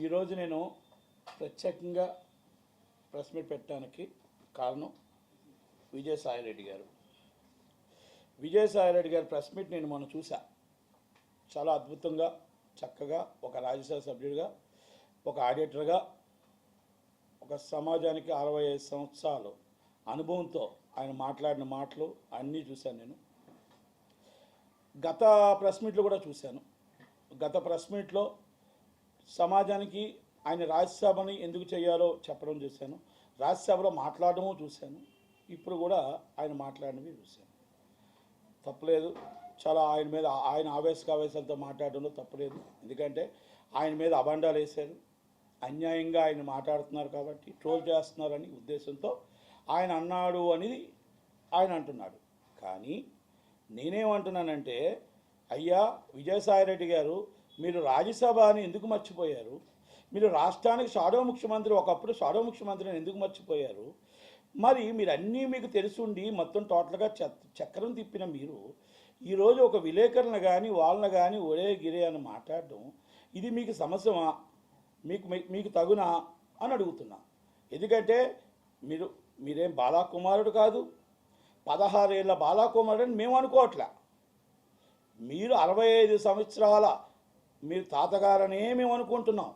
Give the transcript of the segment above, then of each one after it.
ఈరోజు నేను ప్రత్యేకంగా ప్రెస్ మీట్ పెట్టడానికి కారణం విజయసాయిరెడ్డి గారు. విజయసాయిరెడ్డి గారి ప్రెస్ మీట్ నేను మొన్న చూసా. చాలా అద్భుతంగా, చక్కగా ఒక రాజ్యసభ సభ్యుడిగా, ఒక ఆడిటర్గా, ఒక సమాజానికి 65 సంవత్సరాలు అనుభవంతో ఆయన మాట్లాడిన మాటలు అన్నీ చూశాను. నేను గత ప్రెస్ మీట్లు కూడా చూశాను. గత ప్రెస్ మీట్లో సమాజానికి ఆయన రాజ్యసభని ఎందుకు చేయాలో చెప్పడం చూశాను, రాజ్యసభలో మాట్లాడడము చూశాను, ఇప్పుడు కూడా ఆయన మాట్లాడినవి చూశాను. తప్పలేదు, చాలా ఆయన మీద ఆయన ఆవేశకావేశాలతో మాట్లాడడంలో తప్పలేదు. ఎందుకంటే ఆయన మీద అబండాలు వేశారు, అన్యాయంగా ఆయన మాట్లాడుతున్నారు కాబట్టి ట్రోల్ చేస్తున్నారని ఉద్దేశంతో ఆయన అన్నాడు అనేది ఆయన అంటున్నాడు. కానీ నేనేమంటున్నానంటే, అయ్యా విజయసాయిరెడ్డి గారు, మీరు రాజ్యసభని ఎందుకు మర్చిపోయారు? మీరు రాష్ట్రానికి షాడో ముఖ్యమంత్రి, ఒకప్పుడు షాడో ముఖ్యమంత్రిని ఎందుకు మర్చిపోయారు? మరి మీరు అన్నీ మీకు తెలుసుండి మొత్తం టోటల్గా చక్రం తిప్పిన మీరు ఈరోజు ఒక విలేకరులను కానీ వాళ్ళని కానీ ఒరే గిరే అని మాట్లాడడం, ఇది మీకు సమస్యమా? మీకు తగునా అని అడుగుతున్నా. ఎందుకంటే మీరేం బాలాకుమారుడు కాదు, 16 ఏళ్ళ బాలాకుమారుడు అని మేము అనుకోవట్లే. మీరు 65 సంవత్సరాల మీరు తాతగారనే మేము అనుకుంటున్నాం.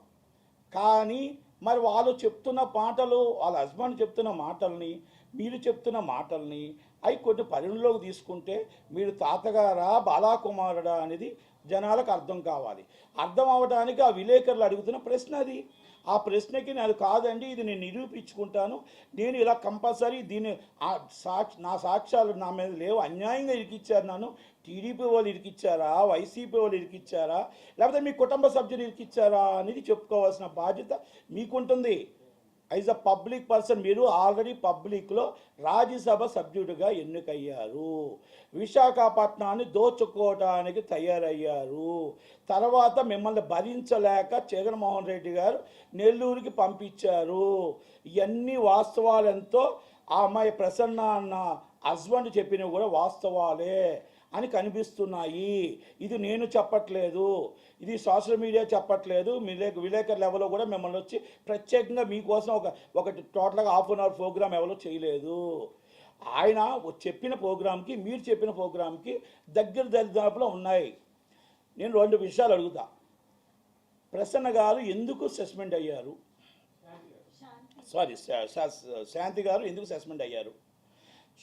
కానీ మరి వాళ్ళు చెప్తున్న మాటలు, వాళ్ళ హస్బెండ్ చెప్తున్న మాటల్ని, మీరు చెప్తున్న మాటల్ని అవి కొన్ని పరిగణలోకి తీసుకుంటే మీరు తాతగారా బాలాకుమారుడా అనేది జనాలకు అర్థం కావాలి. అర్థం అవ్వడానికి ఆ విలేకరులు అడుగుతున్న ప్రశ్న అది. ఆ ప్రశ్నకి నేను కాదండి, ఇది నేను నిరూపించుకుంటాను, నేను ఇలా కంపల్సరీ దీన్ని నా సాక్ష్యాలు నా మీద లేవు, అన్యాయంగా ఇరికిచ్చారు, నన్ను టీడీపీ వాళ్ళు ఇరికిచ్చారా, వైసీపీ వాళ్ళు ఇరికిచ్చారా, లేకపోతే మీ కుటుంబ సభ్యులు ఇరికిచ్చారా అనేది చెప్పుకోవాల్సిన బాధ్యత మీకుంటుంది. యాజ్ అ పబ్లిక్ పర్సన్ మీరు ఆల్రెడీ పబ్లిక్లో రాజ్యసభ సభ్యుడిగా ఎన్నికయ్యారు, విశాఖపట్నాన్ని దోచుకోవడానికి తయారయ్యారు. తర్వాత మిమ్మల్ని భరించలేక జగన్మోహన్ రెడ్డి గారు నెల్లూరుకి పంపించారు. ఇవన్నీ వాస్తవాలెంతో ఆ అమ్మాయి ప్రసన్న అన్న హస్బెండ్ చెప్పినవి కూడా వాస్తవాలే అని కనిపిస్తున్నాయి. ఇది నేను చెప్పట్లేదు, ఇది సోషల్ మీడియా చెప్పట్లేదు, విలేకరుల లెవెల్లో కూడా మిమ్మల్ని వచ్చి ప్రత్యేకంగా మీకోసం ఒక టోటల్గా ½ అన్ అవర్ ప్రోగ్రామ్ ఎవరో చేయలేదు. ఆయన చెప్పిన ప్రోగ్రామ్కి మీరు చెప్పిన ప్రోగ్రామ్కి దగ్గర దరిదాపులో ఉన్నాయి. నేను 2 విషయాలు అడుగుతా. ప్రసన్న గారు ఎందుకు సస్పెండ్ అయ్యారు? శాంతి గారు ఎందుకు సస్పెండ్ అయ్యారు?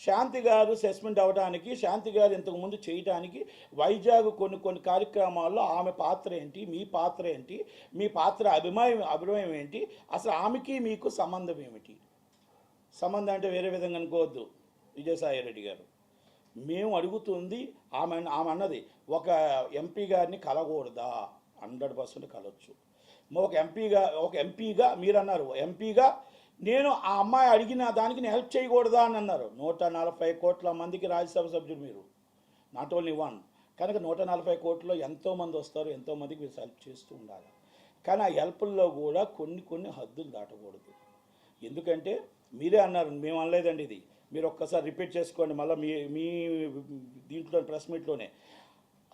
శాంతి గారు సస్పెండ్ అవ్వడానికి, శాంతి గారు ఇంతకుముందు చేయడానికి వైజాగ్ కొన్ని కార్యక్రమాల్లో ఆమె పాత్ర ఏంటి, మీ పాత్ర ఏంటి, మీ పాత్ర అభినయం ఏంటి, అసలు ఆమెకి మీకు సంబంధం ఏమిటి? సంబంధం అంటే వేరే విధంగా అనుకోవద్దు విజయసాయిరెడ్డి గారు. మేము అడుగుతుంది, ఆమె అన్నది ఒక ఎంపీ గారిని కలగకూడదా? 100% కలవచ్చు. ఒక ఎంపీగా మీరు అన్నారు, ఎంపీగా నేను ఆ అమ్మాయి అడిగిన దానికి నేను హెల్ప్ చేయకూడదా అని అన్నారు. 140 కోట్ల మందికి రాజ్యసభ సభ్యులు మీరు, నాట్ ఓన్లీ వన్. కనుక 140 కోట్లలో ఎంతోమంది వస్తారు, ఎంతోమందికి మీరు హెల్ప్ చేస్తూ ఉండాలి. కానీ ఆ హెల్ప్ల్లో కూడా కొన్ని హద్దులు దాటకూడదు. ఎందుకంటే మీరే అన్నారు, మేము అనలేదండి, ఇది మీరు ఒక్కసారి రిపీట్ చేసుకోండి మళ్ళీ మీ దీంట్లో ప్రెస్ మీట్లోనే.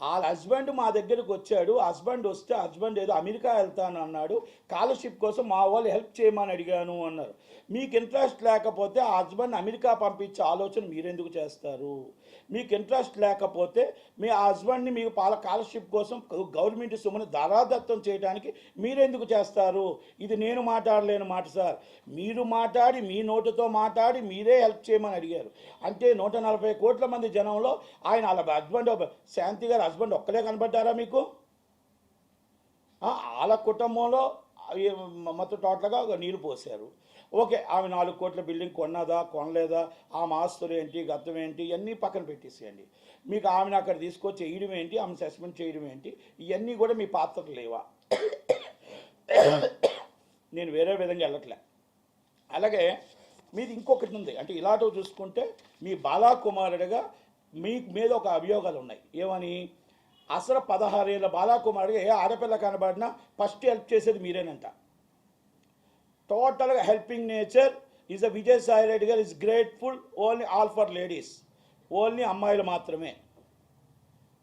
వాళ్ళ హస్బెండ్ మా దగ్గరకు వచ్చాడు, హస్బెండ్ వస్తే హస్బెండ్ ఏదో అమెరికా వెళ్తాను అన్నాడు, స్కాలర్షిప్ కోసం మా వాళ్ళు హెల్ప్ చేయమని అడిగాను అన్నారు. మీకు ఇంట్రెస్ట్ లేకపోతే ఆ హస్బెండ్ అమెరికా పంపించే ఆలోచన మీరెందుకు చేస్తారు? మీకు ఇంట్రెస్ట్ లేకపోతే మీ హస్బెండ్ని మీకు స్కాలర్షిప్ కోసం గవర్నమెంట్ సొమ్ముని ధారాదత్తం చేయడానికి మీరెందుకు చేస్తారు? ఇది నేను మాట్లాడలేని మాట సార్. మీరు మాట్లాడి, మీ నోటుతో మాట్లాడి మీరే హెల్ప్ చేయమని అడిగారు. అంటే 140 కోట్ల మంది జనంలో ఆయన వాళ్ళ హస్బెండ్, శాంతి గారు హస్బెండ్ ఒక్కలే కనబడ్డారా మీకు? వాళ్ళ కుటుంబంలో మొత్తం టోటల్గా నీరు పోసారు. ఓకే, ఆమె 4 కోట్ల బిల్డింగ్ కొన్నదా, కొనలేదా, ఆమె ఆస్తులు ఏంటి, గతం ఏంటి, ఇవన్నీ పక్కన పెట్టేసేయండి. మీకు ఆమెను అక్కడ తీసుకొచ్చి వేయడం ఏంటి, ఆమె సస్పెండ్ చేయడం ఏంటి, ఇవన్నీ కూడా మీ పాత్రలు లేవా? నేను వేరే విధంగా వెళ్ళట్లే. అలాగే మీది ఇంకొకటి ఉంది, అంటే ఇలాంటివి చూసుకుంటే మీ బాలాకుమారుడిగా మీ మీద ఒక అభియోగాలు ఉన్నాయి. ఏమని? అసలు 16 ఏళ్ళ బాలాకుమారుడిగా ఏ ఆడపిల్ల కనబడినా ఫస్ట్ హెల్ప్ చేసేది మీరేనంట. టోటల్గా helping nature is a Vijayasai Reddy గారు is grateful only all for ladies, only అమ్మాయిలు మాత్రమే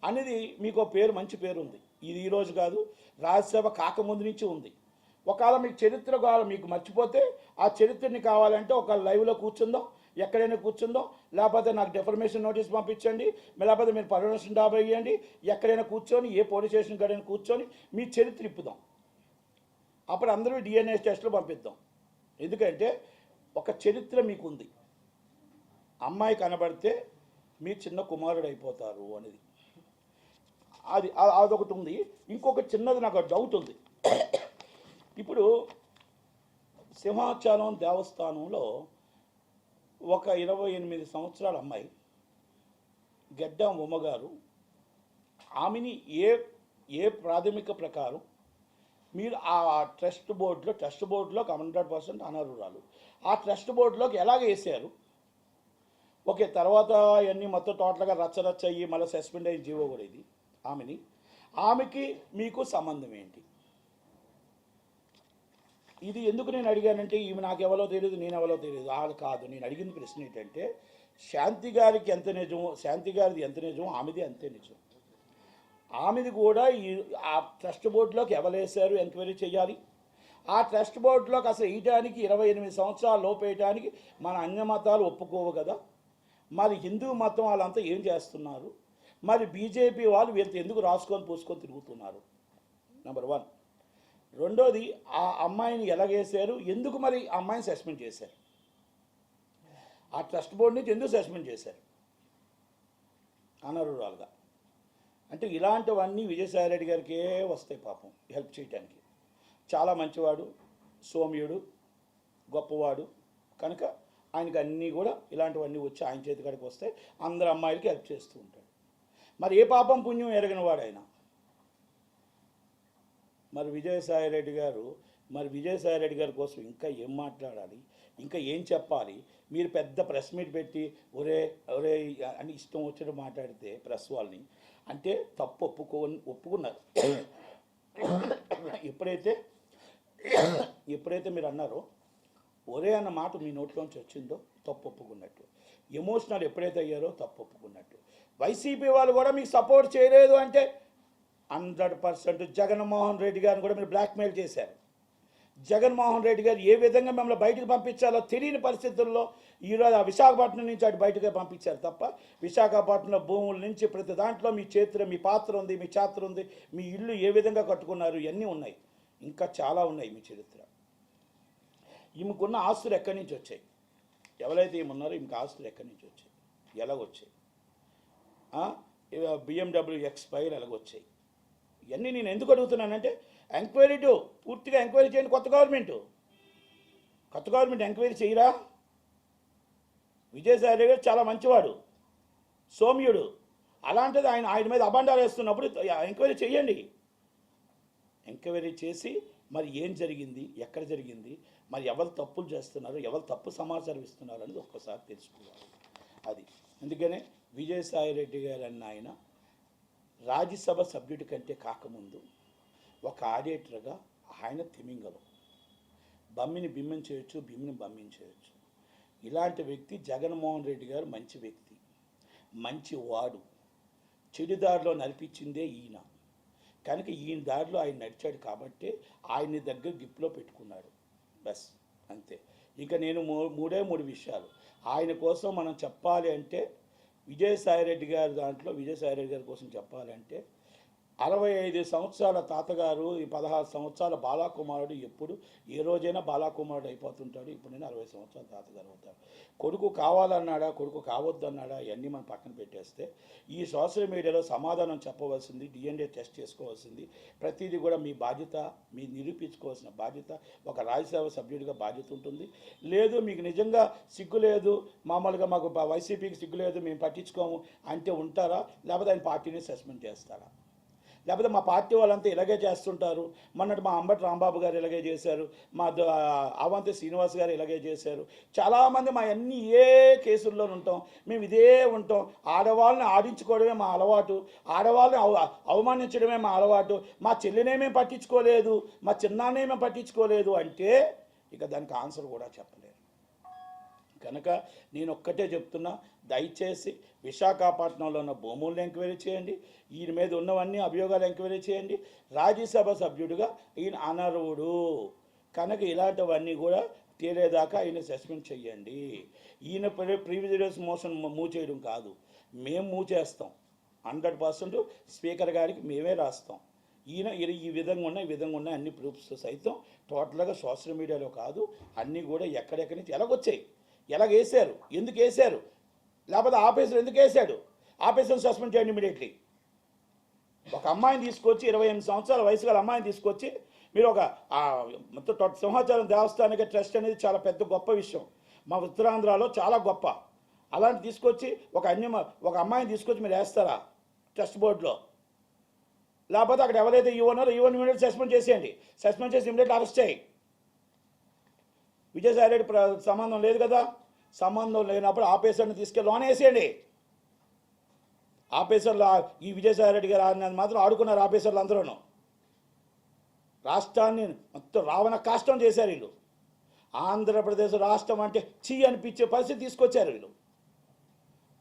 అనేది మీకు పేరు, మంచి పేరు ఉంది. ఇది ఈరోజు కాదు, రాజ్యసభ కాకముందు నుంచి ఉంది. ఒకవేళ మీకు చరిత్ర కావాలి, మీకు మర్చిపోతే ఆ చరిత్రని కావాలంటే ఒక లైవ్లో కూర్చుందాం, ఎక్కడైనా కూర్చుందాం, లేకపోతే నాకు డెఫర్మేషన్ నోటీస్ పంపించండి, లేకపోతే మీరు పర్మిషన్ డాబా ఇవ్వండి, ఎక్కడైనా కూర్చొని ఏ పోలీస్ స్టేషన్ కాడైనా కూర్చొని మీ చరిత్ర ఇప్పుదాం. అప్పుడు అందరూ DNA టెస్టులు పంపిద్దాం. ఎందుకంటే ఒక చరిత్ర మీకు ఉంది. అమ్మాయి కనబడితే మీ చిన్న కుమారుడు అయిపోతారు అనేది అదొకటి ఉంది. ఇంకొక చిన్నది నాకు డౌట్ ఉంది. ఇప్పుడు సింహాచలం దేవస్థానంలో ఒక 28 సంవత్సరాల అమ్మాయి గెడ్డం ఉమ్మగారు, ఆమెని ఏ ప్రాథమిక ప్రకారం మీరు ఆ ట్రస్ట్ బోర్డులో 100% అనర్హురాలు, ఆ ట్రస్ట్ బోర్డులోకి ఎలాగ వేసారు? ఓకే, తర్వాత అవన్నీ మొత్తం టోటల్గా రచ్చరచ్చ అయ్యి మళ్ళీ సస్పెండ్ అయ్యి జీవో కూడా ఇది. ఆమెకి మీకు సంబంధం ఏంటి? ఇది ఎందుకు నేను అడిగానంటే, ఈమె నాకు ఎవరో తెలియదు, నేను ఎవరో తెలియదు అది కాదు. నేను అడిగిన ప్రశ్న ఏంటంటే, శాంతి గారిది ఎంత నిజం, ఆమెది అంతే నిజం. ఆమెది కూడా ఆ ట్రస్ట్ బోర్డులోకి ఎవరేసారు ఎంక్వైరీ చేయాలి. ఆ ట్రస్ట్ బోర్డులోకి అసలు వేయటానికి 28 సంవత్సరాల లోపు వేయటానికి మన అన్య మతాలు ఒప్పుకోవు కదా. మరి హిందూ మతం వాళ్ళంతా ఏం చేస్తున్నారు? మరి బీజేపీ వాళ్ళు వీళ్ళతో ఎందుకు రాసుకొని పూసుకొని తిరుగుతున్నారు? నెంబర్ 1. రెండోది, ఆ అమ్మాయిని ఎలాగేశారు, ఎందుకు మరి ఆ అమ్మాయిని సస్పెండ్ చేశారు? ఆ ట్రస్ట్ బోర్డు నుంచి ఎందుకు సస్పెండ్ చేశారు అనర్హురాలుగా? అంటే ఇలాంటివన్నీ విజయసాయిరెడ్డి గారికే వస్తాయి పాపం హెల్ప్ చేయడానికి. చాలా మంచివాడు, సౌమ్యుడు, గొప్పవాడు కనుక ఆయనకి అన్నీ కూడా ఇలాంటివన్నీ వచ్చి ఆయన చేతి కాడికి వస్తే అందరు అమ్మాయిలకి హెల్ప్ చేస్తూ ఉంటాడు. మరి ఏ పాపం పుణ్యం ఎరగిన వాడు ఆయన? మరి విజయసాయిరెడ్డి గారి కోసం ఇంకా ఏం మాట్లాడాలి, ఇంకా ఏం చెప్పాలి? మీరు పెద్ద ప్రెస్ మీట్ పెట్టి ఒరే అని ఇష్టం వచ్చినట్టు మాట్లాడితే ప్రెస్ వాళ్ళని అంటే తప్పు ఒప్పుకున్నారు. ఎప్పుడైతే మీరు అన్నారో ఒరే అన్న మాట మీ నోట్లోంచి వచ్చిందో తప్పు ఒప్పుకున్నట్టు. ఎమోషనల్ ఎప్పుడైతే అయ్యారో తప్పు ఒప్పుకున్నట్టు. వైసీపీ వాళ్ళు కూడా మీకు సపోర్ట్ చేయలేదు అంటే 100% జగన్మోహన్ రెడ్డి గారిని కూడా మీరు బ్లాక్మెయిల్ చేశారు. జగన్మోహన్ రెడ్డి గారు ఏ విధంగా మిమ్మల్ని బయటకు పంపించాలో తెలియని పరిస్థితుల్లో ఈరోజు ఆ విశాఖపట్నం నుంచి అటు బయటకే పంపించారు తప్ప, విశాఖపట్నం భూముల నుంచి ప్రతి దాంట్లో మీ చేతిలో మీ పాత్ర ఉంది, మీ చాత్ర ఉంది, మీ ఇల్లు ఏ విధంగా కట్టుకున్నారు ఇవన్నీ ఉన్నాయి. ఇంకా చాలా ఉన్నాయి మీ చరిత్ర. ఈమెకున్న ఆస్తులు ఎక్కడి నుంచి వచ్చాయి? ఎవరైతే ఏమన్నారో ఈమెకు ఆస్తులు ఎక్కడి నుంచి వచ్చాయి, ఎలాగొచ్చాయి? BMW X5 ఎలాగొచ్చాయి? ఇవన్నీ నేను ఎందుకు అడుగుతున్నానంటే, పూర్తిగా ఎంక్వైరీ చేయండి. కొత్త గవర్నమెంట్ ఎంక్వైరీ చేయరా? విజయసాయి గారు చాలా మంచివాడు, సౌమ్యుడు. అలాంటిది ఆయన మీద అబండాలు వేస్తున్నప్పుడు ఎంక్వైరీ చేయండి. ఎంక్వైరీ చేసి మరి ఏం జరిగింది, ఎక్కడ జరిగింది, మరి ఎవరు తప్పులు చేస్తున్నారు, ఎవరు తప్పు సమాచారం ఇస్తున్నారు అనేది ఒక్కసారి తెలుసుకోవాలి. అది అందుకనే విజయసాయిరెడ్డి గారు అన్న ఆయన రాజ్యసభ సభ్యుడి కంటే కాకముందు ఒక ఆడిటర్గా ఆయన తిమింగలం. బమ్మిని బిమ్మం చేయొచ్చు, బిమ్మిని బమ్మించేయచ్చు. ఇలాంటి వ్యక్తి జగన్మోహన్ రెడ్డి గారు మంచి వ్యక్తి, మంచి వాడు. చెడు దారిలో నడిపించిందే ఈయన కనుక ఈయన దారిలో ఆయన నడిచాడు కాబట్టి ఆయన్ని దగ్గర గిఫ్ట్లో పెట్టుకున్నాడు. బస్ అంతే. ఇక నేను మూడు విషయాలు ఆయన కోసం మనం చెప్పాలి అంటే, విజయసాయిరెడ్డి గారి కోసం చెప్పాలంటే 65 సంవత్సరాల తాతగారు, ఈ 16 సంవత్సరాల బాలాకుమారుడు ఎప్పుడు ఏ రోజైనా బాలాకుమారుడు అయిపోతుంటాడు. ఇప్పుడు నేను 60 సంవత్సరాల తాతగారు అవుతాడు. కొడుకు కావాలన్నాడా, కొడుకు కావద్దన్నాడా, ఇవన్నీ మనం పక్కన పెట్టేస్తే ఈ సోషల్ మీడియాలో సమాధానం చెప్పవలసింది, DNA టెస్ట్ చేసుకోవాల్సింది, ప్రతిదీ కూడా మీ బాధ్యత, మీ నిరూపించుకోవాల్సిన బాధ్యత ఒక రాజ్యసభ సభ్యుడిగా బాధ్యత ఉంటుంది. లేదు మీకు నిజంగా సిగ్గు లేదు, మామూలుగా మాకు వైసీపీకి సిగ్గు లేదు, మేము పట్టించుకోము అంటే ఉంటారా? లేకపోతే ఆయన పార్టీని సస్పెండ్ చేస్తారా? లేకపోతే మా పార్టీ వాళ్ళంతా ఇలాగే చేస్తుంటారు. మొన్నటి మా అంబటి రాంబాబు గారు ఇలాగే చేశారు, మా అవంతి శ్రీనివాస్ గారు ఇలాగే చేశారు. చాలామంది మా అన్ని కేసుల్లో ఉంటాం, మేము ఇదే ఉంటాం. ఆడవాళ్ళని ఆడించుకోవడమే మా అలవాటు, ఆడవాళ్ళని అవమానించడమే మా అలవాటు. మా చెల్లినేమేం పట్టించుకోలేదు, మా చిన్నాన్నేమేం పట్టించుకోలేదు అంటే ఇక దానికి ఆన్సర్ కూడా చెప్పలేరు. ఇక కనుక నేను ఒక్కటే చెప్తున్నా, దయచేసి విశాఖపట్నంలో ఉన్న భూములను ఎంక్వైరీ చేయండి, ఈయన మీద ఉన్నవన్నీ అభియోగాలు ఎంక్వైరీ చేయండి. రాజ్యసభ సభ్యుడిగా ఈయన అనర్హుడు కనుక ఇలాంటివన్నీ కూడా తేలేదాకా ఈయన సస్పెండ్ చేయండి. ఈయన ప్రివిలేజ్ మోషన్ మూవ్ చేయడం కాదు, మేము మూవ్ చేస్తాం. 100% స్పీకర్ గారికి మేమే రాస్తాం. ఈయన ఈ విధంగా ఉన్న అన్ని ప్రూఫ్స్ సైతం టోటల్గా సోషల్ మీడియాలో కాదు, అన్నీ కూడా ఎక్కడెక్కడి నుంచి ఎలాగొచ్చాయి, ఎలాగేసారు, ఎందుకు వేసారు, లేకపోతే ఆఫీసర్ ఎందుకు వేసాడు, ఆఫీసర్ సస్పెండ్ చేయండి ఇమీడియట్లీ. ఒక అమ్మాయిని తీసుకొచ్చి 28 సంవత్సరాల వయసు గల అమ్మాయిని తీసుకొచ్చి మీరు ఒక మొత్తం సింహాచలం దేవస్థానిక ట్రస్ట్ అనేది చాలా పెద్ద గొప్ప విషయం, మా ఉత్తరాంధ్రలో చాలా గొప్ప. అలాంటి తీసుకొచ్చి ఒక అమ్మాయిని తీసుకొచ్చి మీరు వేస్తారా ట్రస్ట్ బోర్డులో? లేకపోతే అక్కడ ఎవరైతే ఈవోనో ఇమీడియట్ సస్పెండ్ చేసేయండి, సస్పెండ్ చేసి ఇమీడియట్ అరెస్ట్ చేయి. విజయసాయి రెడ్డి సంబంధం లేదు కదా, సంబంధం లేనప్పుడు ఆఫీసర్ని తీసుకెళ్ళి లోన్ వేసేయండి. ఆఫీసర్లు ఈ విజయసాయి రెడ్డి గారు ఆడినది మాత్రం ఆడుకున్నారు. ఆఫీసర్లు అందరూ రాష్ట్రాన్ని మొత్తం రావణ కాష్టం చేశారు వీళ్ళు. ఆంధ్రప్రదేశ్ రాష్ట్రం అంటే చీ అనిపించే పరిస్థితి తీసుకొచ్చారు వీళ్ళు.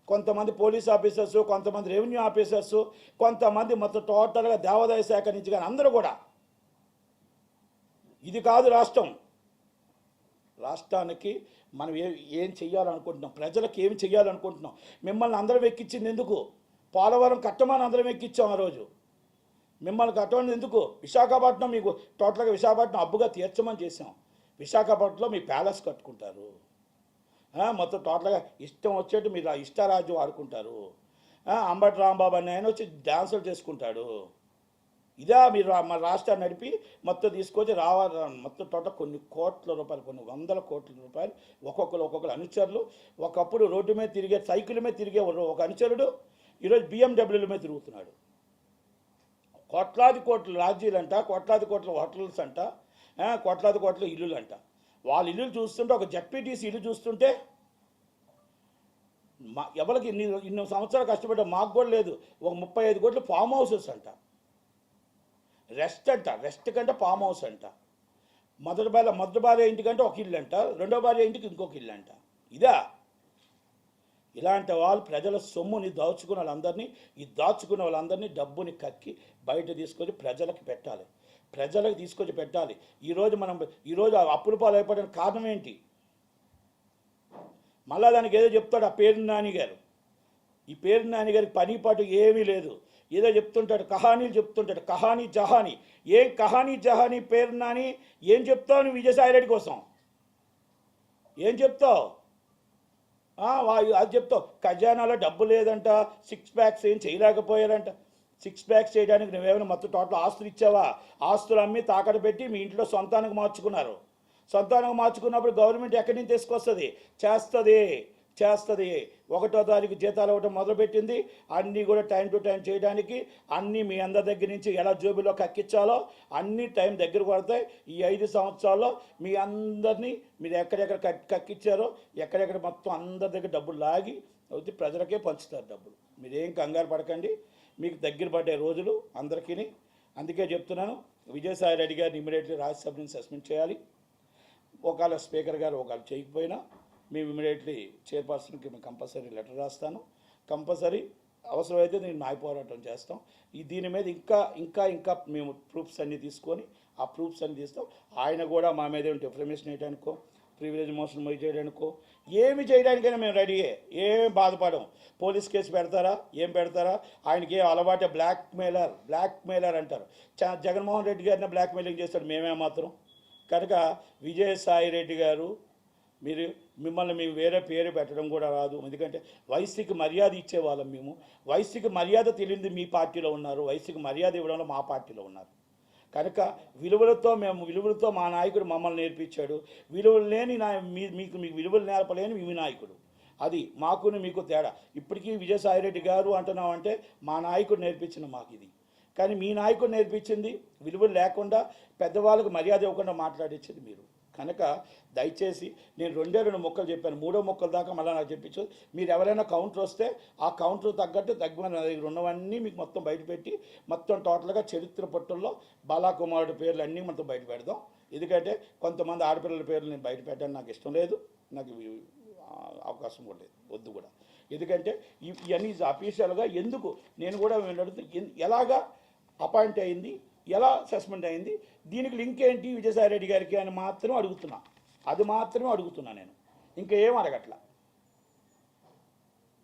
కొంతమంది పోలీస్ ఆఫీసర్సు, కొంతమంది రెవెన్యూ ఆఫీసర్సు, కొంతమంది మొత్తం టోటల్గా దేవాదాయ శాఖ నుంచి కానీ అందరూ కూడా ఇది కాదు రాష్ట్రం. రాష్ట్రానికి మనం ఏం చెయ్యాలనుకుంటున్నాం, ప్రజలకు ఏమి చెయ్యాలనుకుంటున్నాం. మిమ్మల్ని అందరం ఎక్కించింది ఎందుకు? పోలవరం కట్టమని అందరం ఎక్కించాం ఆ రోజు. మిమ్మల్ని కట్టమని ఎందుకు? విశాఖపట్నం మీకు టోటల్గా విశాఖపట్నం అబ్బుగా తీర్చమని చేసాం. విశాఖపట్నంలో మీ ప్యాలెస్ కట్టుకుంటారు, మొత్తం టోటల్గా ఇష్టం వచ్చేట్టు మీరు ఇష్టారాజ్యం ఆడుకుంటారు. అంబటి రాంబాబు అని ఆయన వచ్చి డ్యాన్సులు చేసుకుంటాడు. ఇదా మీరు మన రాష్ట్రాన్ని నడిపి మొత్తం తీసుకొచ్చి మొత్తం టోటల్ కొన్ని కోట్ల రూపాయలు, కొన్ని వందల కోట్ల రూపాయలు ఒక్కొక్కరు అనుచరులు. ఒకప్పుడు రోడ్డు మీద తిరిగే, సైకిల్ మీద తిరిగే ఒక అనుచరుడు ఈరోజు BMW మీద తిరుగుతున్నాడు. కోట్లాది కోట్ల రాజ్యాలంట, కోట్లాది కోట్ల హోటల్స్ అంట, కోట్లాది కోట్ల ఇల్లులు అంట. వాళ్ళ ఇల్లు చూస్తుంటే, ఒక జెడ్పీటీసీ ఇల్లు చూస్తుంటే ఎవరికి ఇన్ని సంవత్సరాలు కష్టపడ్డా మాకు కూడా లేదు. ఒక 35 కోట్ల ఫామ్ హౌసెస్ అంట, రెస్ట్ కంటే ఫామ్ హౌస్ అంట. మొదటి భార్య ఇంటికంటే ఒక ఇల్లు అంట, రెండో భార్య ఇంటికి ఇంకొక ఇల్లు అంట. ఇదా? ఇలాంటి వాళ్ళు ప్రజల సొమ్ముని దాచుకున్న వాళ్ళందరినీ డబ్బుని కక్కి బయట తీసుకొని ప్రజలకు పెట్టాలి. ఈరోజు అప్పుల పాలు అయిపోవడానికి కారణం ఏంటి? మళ్ళా దానికి ఏదో చెప్తాడు ఆ పేరు నాని గారు. ఈ పేరు నాని గారికి పని పాటు ఏమీ లేదు, ఏదో చెప్తుంటాడు, కహానీలు చెప్తుంటాడు, కహానీ జహానీ. ఏం కహానీ జహానీ పేరు నాని? ఏం చెప్తావు నువ్వు విజయసాయి రెడ్డి కోసం? ఏం చెప్తావు? అది చెప్తావు ఖజానాలో డబ్బు లేదంట, 6 ప్యాక్స్ ఏం చేయలేకపోయారంట. 6 ప్యాక్స్ చేయడానికి నువ్వేమైనా మొత్తం టోటల్ ఆస్తులు ఇచ్చావా? ఆస్తులు అమ్మి తాకట్టు పెట్టి మీ ఇంట్లో సొంతానికి మార్చుకున్నారు. సొంతానికి మార్చుకున్నప్పుడు గవర్నమెంట్ ఎక్కడి నుంచి తీసుకొస్తుంది? చేస్తుంది. 1వ తారీఖు జీతాలు ఇవ్వడం మొదలుపెట్టింది. అన్నీ కూడా టైం టు టైం చేయడానికి, అన్నీ మీ అందరి దగ్గర నుంచి ఎలా జోబులో కక్కించాలో అన్నీ టైం దగ్గర పడతాయి. ఈ 5 సంవత్సరాల్లో మీ అందరినీ మీరు ఎక్కడెక్కడ కక్కిచ్చారో ఎక్కడెక్కడ మొత్తం అందరి దగ్గర డబ్బులు లాగి అవుతే ప్రజలకే పంచుతారు డబ్బులు. మీరేం కంగారు పడకండి, మీకు దగ్గర పడ్డే రోజులు అందరికీ. అందుకే చెప్తున్నాను, విజయసాయి రెడ్డి గారిని ఇమీడియట్లీ రాజ్యసభ నుంచి సస్పెండ్ చేయాలి. ఒకవేళ స్పీకర్ గారు ఒకవేళ చేయకపోయినా మేము ఇమీడియట్లీ చైర్పర్సన్కి మేము కంపల్సరీ లెటర్ రాస్తాను. కంపల్సరీ అవసరమైతే నేను న్యాయ పోరాటం చేస్తాం. దీని మీద ఇంకా మేము ప్రూఫ్స్ అన్నీ తీసుకొని తీస్తాం. ఆయన కూడా మా మీద డిఫర్మేషన్ వేయడానికో, ప్రివిలేజ్ మోషన్ మొయ్యి చేయడానికో, ఏమి చేయడానికైనా మేము రెడీయే. ఏం బాధపడం. పోలీస్ కేసు పెడతారా? ఏం పెడతారా? ఆయనకి అలవాటే బ్లాక్మెయిలర్ అంటారు. జగన్మోహన్ రెడ్డి గారిని బ్లాక్మెయిలింగ్ చేస్తాడు, మేమే మాత్రం. కనుక విజయసాయి రెడ్డి గారు మిమ్మల్ని మేము వేరే పేరు పెట్టడం కూడా రాదు. ఎందుకంటే వయసుకి మర్యాద ఇచ్చేవాళ్ళం మేము. వయసుకి మర్యాద తెలియదు మీ పార్టీలో ఉన్నారు, వయసుకి మర్యాద ఇవ్వడంలో మా పార్టీలో ఉన్నారు. కనుక విలువలతో మా నాయకుడు మమ్మల్ని నేర్పించాడు. విలువలు లేని మీకు విలువలు నేర్పలేని మీ నాయకుడు. అది మీకు తేడా. ఇప్పటికీ విజయసాయి రెడ్డి గారు అంటున్నామంటే మా నాయకుడు నేర్పించిన మాకు ఇది. కానీ మీ నాయకుడు నేర్పించింది విలువలు లేకుండా, పెద్దవాళ్ళకు మర్యాద ఇవ్వకుండా మాట్లాడించేది మీరు. కనుక దయచేసి నేను 2 మొక్కలు చెప్పాను, 3వ మొక్కల దాకా మళ్ళీ నాకు చెప్పించు. మీరు ఎవరైనా కౌంటర్ వస్తే ఆ కౌంటర్ తగ్గట్టు తగ్గిన దగ్గర ఉన్నవన్నీ మీకు మొత్తం బయటపెట్టి మొత్తం టోటల్గా చరిత్ర పట్టుల్లో బాలాకుమారుడి పేర్లు అన్నీ మొత్తం బయట పెడదాం. ఎందుకంటే కొంతమంది ఆడపిల్లల పేర్లు నేను బయట పెట్టడానికి నాకు ఇష్టం లేదు. నాకు అవకాశం కూడా లేదు, వద్దు కూడా. ఎందుకంటే ఇవన్నీ అఫీషియల్గా ఎందుకు నేను కూడా ఎలాగా అపాయింట్ అయింది, ఎలా సస్పెండ్ అయింది, దీనికి లింక్ ఏంటి విజయసాయి రెడ్డి గారికి అని మాత్రం అడుగుతున్నా. అది మాత్రమే అడుగుతున్నా నేను, ఇంకా ఏం అడగట్లా.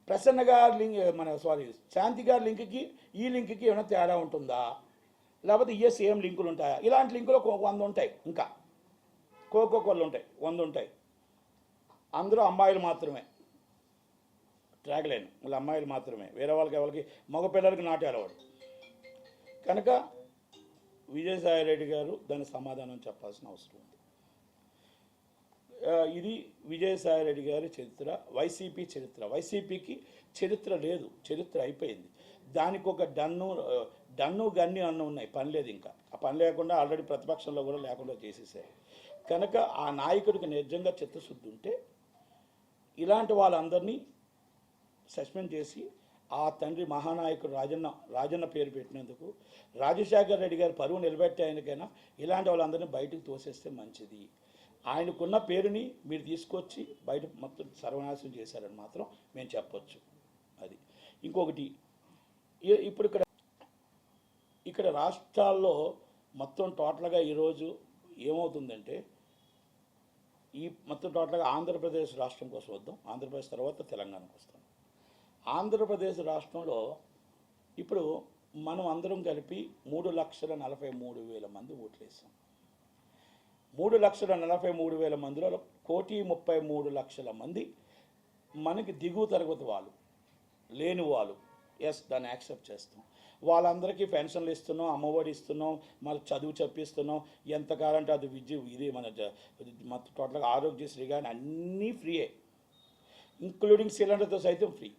ప్రసన్న గారి లింక్ శాంతి గారి లింక్కి ఈ లింక్కి ఏమైనా తేడా ఉంటుందా, లేకపోతే ఇయే సేమ్ లింకులు ఉంటాయా? ఇలాంటి లింకులు 100 ఉంటాయి, ఇంకా కోకోకోళ్ళు ఉంటాయి, 100 ఉంటాయి. అందరూ అమ్మాయిలు మాత్రమే, ట్రాక్ లైన్ మళ్ళీ అమ్మాయిలు మాత్రమే, వేరే వాళ్ళకి ఎవరికి మగపిల్లలకి నాటే అలవాడు. కనుక విజయసాయి రెడ్డి గారు దానికి సమాధానం చెప్పాల్సిన అవసరం ఉంది. ఇది విజయసాయి రెడ్డి గారి చరిత్ర, వైసీపీ చరిత్ర. వైసీపీకి చరిత్ర లేదు, చరిత్ర అయిపోయింది. దానికి ఒక డన్ను గన్ని అన్న ఉన్నాయి, పని లేదు. ఇంకా ఆ పని లేకుండా ఆల్రెడీ ప్రతిపక్షంలో కూడా లేకుండా చేసేసారు. కనుక ఆ నాయకుడికి నిజంగా చిత్తశుద్ధి ఉంటే ఇలాంటి వాళ్ళందరినీ సస్పెండ్ చేసి ఆ తండ్రి మహానాయకుడు రాజన్న పేరు పెట్టినందుకు రాజశేఖర రెడ్డి గారు పరువు నిలబెట్టే ఆయనకైనా ఇలాంటి వాళ్ళందరినీ బయటకు తోసేస్తే మంచిది. ఆయనకున్న పేరుని మీరు తీసుకొచ్చి బయట మొత్తం సర్వనాశనం చేశారని మాత్రం మేము చెప్పొచ్చు. అది ఇంకొకటి, ఇప్పుడు ఇక్కడ రాష్ట్రాల్లో మొత్తం టోటల్గా ఈరోజు ఏమవుతుందంటే, ఈ మొత్తం టోటల్గా ఆంధ్రప్రదేశ్ రాష్ట్రం కోసం వద్దాం, ఆంధ్రప్రదేశ్ తర్వాత తెలంగాణకు వస్తాం. ఆంధ్రప్రదేశ్ రాష్ట్రంలో ఇప్పుడు మనం అందరం కలిపి 3,43,000 మంది ఓట్లు వేసాం. 3,43,000 మందిలో 1,33,00,000 మంది మనకి దిగువ తరగతి వాళ్ళు, లేని వాళ్ళు. ఎస్, దాన్ని యాక్సెప్ట్ చేస్తాం. వాళ్ళందరికీ పెన్షన్లు ఇస్తున్నాం, అమ్మఒడి ఇస్తున్నాం, మళ్ళీ చదువు చెప్పిస్తున్నాం, ఎంతకాలంటే అది ఇది మన టోటల్గా ఆరోగ్యశ్రీ కానీ అన్నీ ఫ్రీయే, ఇంక్లూడింగ్ సిలిండర్తో సైతం ఫ్రీ.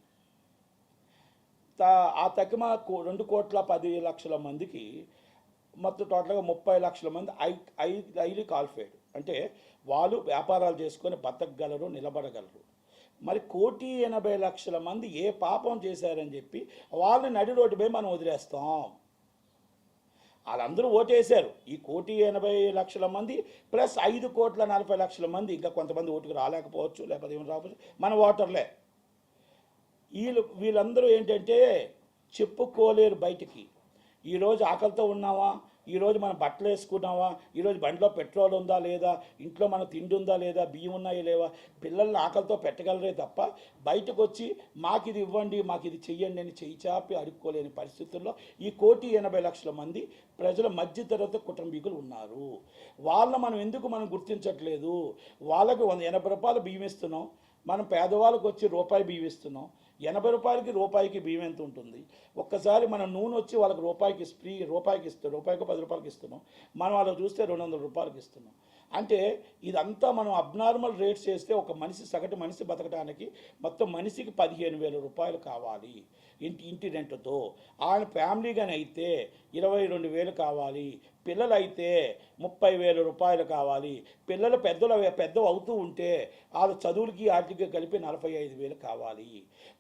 ఆ తక్కువ 2,10,00,000 మందికి మొత్తం టోటల్గా 30 లక్షల మంది హైలీ క్వాలిఫైడ్, అంటే వాళ్ళు వ్యాపారాలు చేసుకొని బతకగలరు, నిలబడగలరు. మరి 1,80,00,000 మంది ఏ పాపం చేశారని చెప్పి వాళ్ళని నడి రోడ్డుపై మనం వదిలేస్తాం. వాళ్ళందరూ ఓటేశారు. ఈ 1,80,00,000 మంది ప్లస్ 5,40,00,000 మంది, ఇంకా కొంతమంది ఓటుకు రాలేకపోవచ్చు, లేకపోతే ఏమి రాకపోవచ్చు, మన ఓటర్లే. వీళ్ళందరూ ఏంటంటే చెప్పుకోలేరు బయటికి. ఈరోజు ఆకలితో ఉన్నావా, ఈరోజు మనం బట్టలు వేసుకున్నావా, ఈరోజు బండిలో పెట్రోల్ ఉందా లేదా, ఇంట్లో మన తిండి ఉందా లేదా, బియ్యం ఉన్నాయా లేవా, పిల్లల్ని ఆకలితో పెట్టగలరే తప్ప బయటకు వచ్చి మాకు ఇది ఇవ్వండి, మాకు ఇది చెయ్యండి అని చెయ్యి చాపి అడుక్కోలేని పరిస్థితుల్లో ఈ 1,80,00,000 మంది ప్రజల మధ్యతరగతి కుటుంబీకులు ఉన్నారు. వాళ్ళని మనం ఎందుకు గుర్తించట్లేదు? వాళ్ళకి 80 రూపాయలు బియ్యం ఇస్తున్నాం, మనం పేదవాళ్ళకి వచ్చి రూపాయి బియ్యం ఇస్తున్నాం. 80 రూపాయలకి రూపాయికి బియ్యం ఎంత ఉంటుంది? ఒక్కసారి మన నూనె వచ్చి వాళ్ళకి రూపాయికి రూపాయికి ఇస్తాం, రూపాయికి 10 రూపాయలకి ఇస్తున్నాం, మనం వాళ్ళకి చూస్తే 200 రూపాయలకి ఇస్తున్నాం. అంటే ఇదంతా మనం అబ్నార్మల్ రేట్స్ చేస్తే ఒక మనిషి, సగటు మనిషి బతకడానికి మొత్తం మనిషికి 15,000 రూపాయలు కావాలి ఇంటి రెంట్తో. ఆయన ఫ్యామిలీ కానీ అయితే 22,000 కావాలి, పిల్లలు అయితే 30,000 రూపాయలు కావాలి, పిల్లలు పెద్ద అవుతూ ఉంటే వాళ్ళ చదువులకి వాటికి కలిపి 45,000 కావాలి.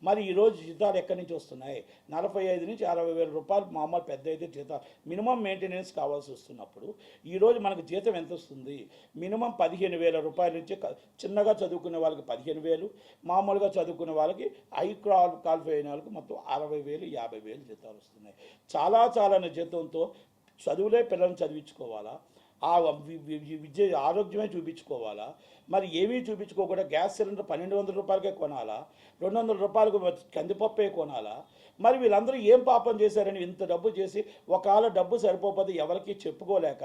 మరి ఈరోజు జీతాలు ఎక్కడి నుంచి వస్తున్నాయి? 45 నుంచి 60,000 రూపాయలు మామూలు పెద్ద అయితే జీతాలు, మినిమం మెయింటెనెన్స్ కావాల్సి వస్తున్నప్పుడు ఈరోజు మనకు జీతం ఎంత వస్తుంది? మినిమం 15,000 రూపాయల నుంచి చిన్నగా చదువుకునే వాళ్ళకి 15,000, మామూలుగా చదువుకునే వాళ్ళకి హై క్వాలిఫై అయిన వాళ్ళకి మొత్తం 60,000, 50,000 జీతాలు వస్తున్నాయి. చాలా జీతంతో చదువులే పిల్లల్ని చదివించుకోవాలా, ఆ విద్య ఆరోగ్యమే చూపించుకోవాలా? మరి ఏమీ చూపించుకోకుండా గ్యాస్ సిలిండర్ 1,200 రూపాయలకే కొనాలా, 200 రూపాయలకు కందిపప్పే కొనాలా? మరి వీళ్ళందరూ ఏం పాపం చేశారని ఇంత డబ్బు చేసి ఒకవేళ డబ్బు సరిపోతే ఎవరికి చెప్పుకోలేక